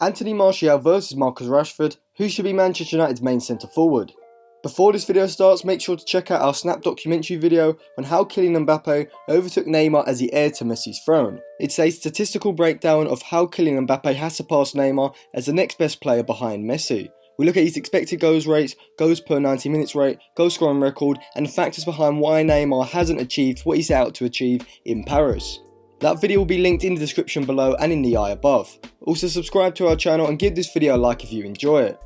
Anthony Martial versus Marcus Rashford, who should be Manchester United's main centre forward. Before this video starts, make sure to check out our Snap documentary video on how Kylian Mbappe overtook Neymar as he heir to Messi's throne. It's a statistical breakdown of how Kylian Mbappe has surpassed Neymar as the next best player behind Messi. We look at his expected goals rates, goals per 90 minutes rate, goal scoring record, and the factors behind why Neymar hasn't achieved what he set out to achieve in Paris. That video will be linked in the description below and in the eye above. Also subscribe to our channel and give this video a like if you enjoy it.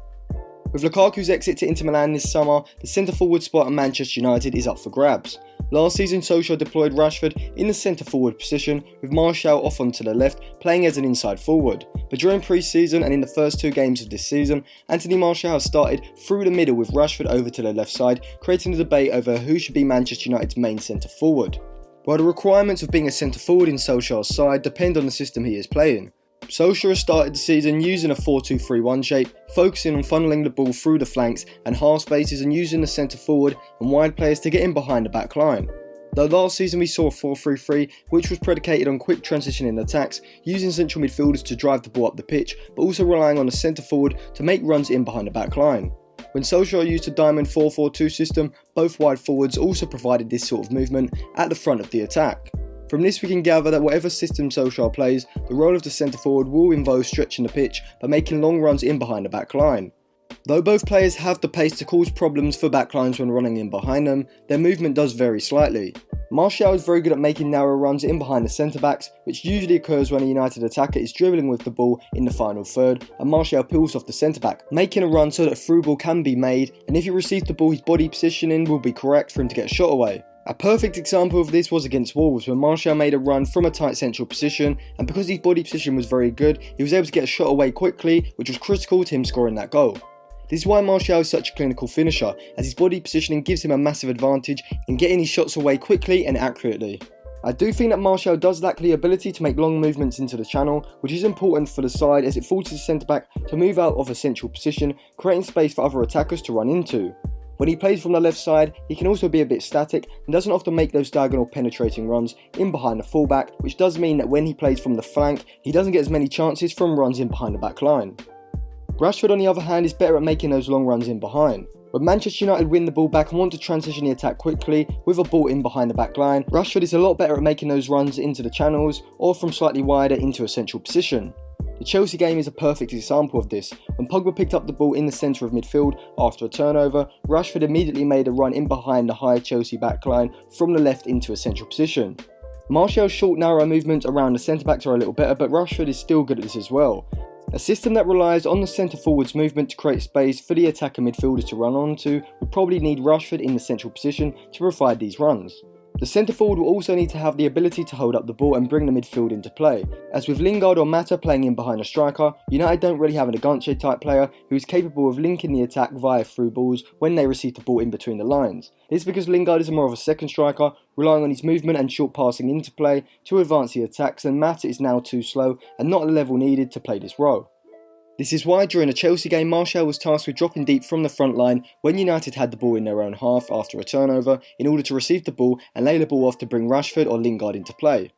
With Lukaku's exit to Inter Milan this summer, the centre forward spot at Manchester United is up for grabs. Last season, Solskjaer deployed Rashford in the centre forward position, with Martial off onto the left, playing as an inside forward. But during pre-season and in the first two games of this season, Anthony Martial has started through the middle with Rashford over to the left side, creating a debate over who should be Manchester United's main centre forward. While the requirements of being a centre forward in Solskjaer's side depend on the system he is playing. Solskjaer has started the season using a 4-2-3-1 shape, focusing on funneling the ball through the flanks and half spaces and using the centre forward and wide players to get in behind the back line. Though last season we saw a 4-3-3, which was predicated on quick transitioning attacks, using central midfielders to drive the ball up the pitch, but also relying on the centre forward to make runs in behind the back line. When Solskjaer used a diamond 4-4-2 system, both wide forwards also provided this sort of movement at the front of the attack. From this we can gather that whatever system Solskjaer plays, the role of the centre forward will involve stretching the pitch by making long runs in behind the back line. Though both players have the pace to cause problems for backlines when running in behind them, their movement does vary slightly. Martial is very good at making narrow runs in behind the centre backs, which usually occurs when a United attacker is dribbling with the ball in the final third and Martial peels off the centre back, making a run so that a through ball can be made, and if he receives the ball his body positioning will be correct for him to get a shot away. A perfect example of this was against Wolves, when Martial made a run from a tight central position, and because his body position was very good, he was able to get a shot away quickly, which was critical to him scoring that goal. This is why Martial is such a clinical finisher, as his body positioning gives him a massive advantage in getting his shots away quickly and accurately. I do think that Martial does lack the ability to make long movements into the channel, which is important for the side as it forces the centre back to move out of a central position, creating space for other attackers to run into. When he plays from the left side, he can also be a bit static and doesn't often make those diagonal penetrating runs in behind the fullback, which does mean that when he plays from the flank, he doesn't get as many chances from runs in behind the back line. Rashford on the other hand is better at making those long runs in behind. When Manchester United win the ball back and want to transition the attack quickly with a ball in behind the back line, Rashford is a lot better at making those runs into the channels or from slightly wider into a central position. The Chelsea game is a perfect example of this. When Pogba picked up the ball in the centre of midfield after a turnover, Rashford immediately made a run in behind the high Chelsea backline from the left into a central position. Martial's short narrow movements around the centre backs are a little better, but Rashford is still good at this as well. A system that relies on the centre forward's movement to create space for the attacker midfielders to run onto would probably need Rashford in the central position to provide these runs. The centre forward will also need to have the ability to hold up the ball and bring the midfield into play, as with Lingard or Mata playing in behind a striker, United don't really have an Aganche type player who is capable of linking the attack via through balls when they receive the ball in between the lines. This is because Lingard is more of a second striker, relying on his movement and short passing into play to advance the attacks, and Mata is now too slow and not at the level needed to play this role. This is why during the Chelsea game Martial was tasked with dropping deep from the front line when United had the ball in their own half after a turnover in order to receive the ball and lay the ball off to bring Rashford or Lingard into play.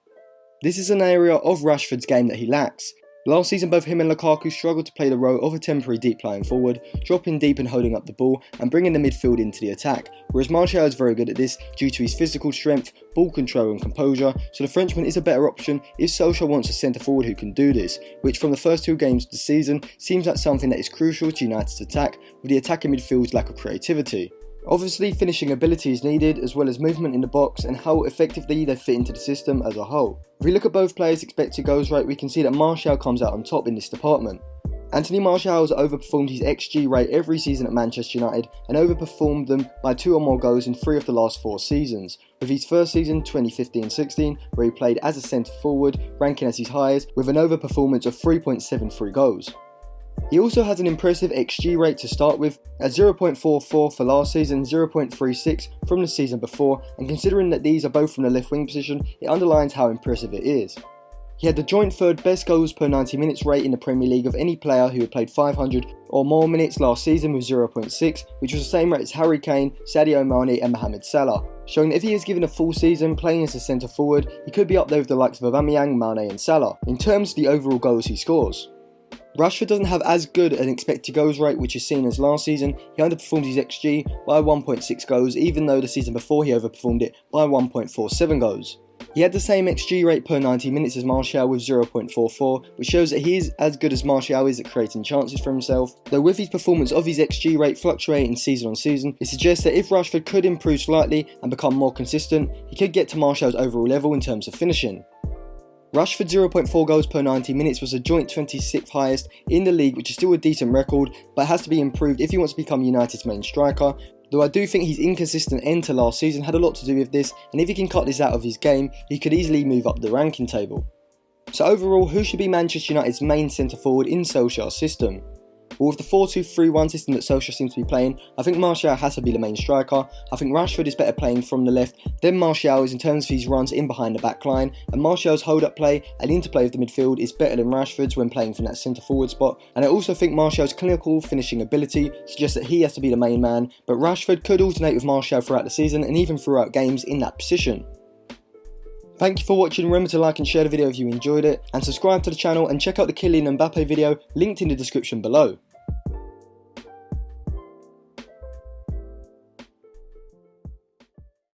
This is an area of Rashford's game that he lacks. Last season both him and Lukaku struggled to play the role of a temporary deep lying forward, dropping deep and holding up the ball and bringing the midfield into the attack, whereas Martial is very good at this due to his physical strength, ball control and composure, so the Frenchman is a better option if Solskjaer wants a centre forward who can do this, which from the first two games of the season seems like something that is crucial to United's attack with the attacking midfield's lack of creativity. Obviously finishing ability is needed, as well as movement in the box and how effectively they fit into the system as a whole. If we look at both players' expected goals rate, we can see that Martial comes out on top in this department. Anthony Martial has overperformed his XG rate every season at Manchester United and overperformed them by 2 or more goals in 3 of the last 4 seasons, with his first season 2015-16 where he played as a centre forward, ranking as his highest with an overperformance of 3.73 goals. He also has an impressive XG rate to start with, at 0.44 for last season, 0.36 from the season before, and considering that these are both from the left wing position, it underlines how impressive it is. He had the joint third best goals per 90 minutes rate in the Premier League of any player who had played 500 or more minutes last season with 0.6, which was the same rate as Harry Kane, Sadio Mane and Mohamed Salah, showing that if he is given a full season playing as a centre forward, he could be up there with the likes of Aubameyang, Mane and Salah, in terms of the overall goals he scores. Rashford doesn't have as good an expected goals rate, which is seen as last season. He underperformed his XG by 1.6 goals, even though the season before he overperformed it by 1.47 goals. He had the same XG rate per 90 minutes as Martial with 0.44, which shows that he is as good as Martial is at creating chances for himself. Though with his performance of his XG rate fluctuating season on season, it suggests that if Rashford could improve slightly and become more consistent, he could get to Martial's overall level in terms of finishing. Rashford's 0.4 goals per 90 minutes was a joint 26th highest in the league, which is still a decent record, but it has to be improved if he wants to become United's main striker. Though I do think his inconsistent end to last season had a lot to do with this, and if he can cut this out of his game, he could easily move up the ranking table. So overall, who should be Manchester United's main centre forward in Solskjaer's system? Well, with the 4-2-3-1 system that Solskjaer seems to be playing, I think Martial has to be the main striker. I think Rashford is better playing from the left than Martial is in terms of his runs in behind the back line, and Martial's hold-up play and interplay of the midfield is better than Rashford's when playing from that centre-forward spot, and I also think Martial's clinical finishing ability suggests that he has to be the main man, but Rashford could alternate with Martial throughout the season and even throughout games in that position. Thank you for watching. Remember to like and share the video if you enjoyed it, and subscribe to the channel and check out the Kylian Mbappe video linked in the description below.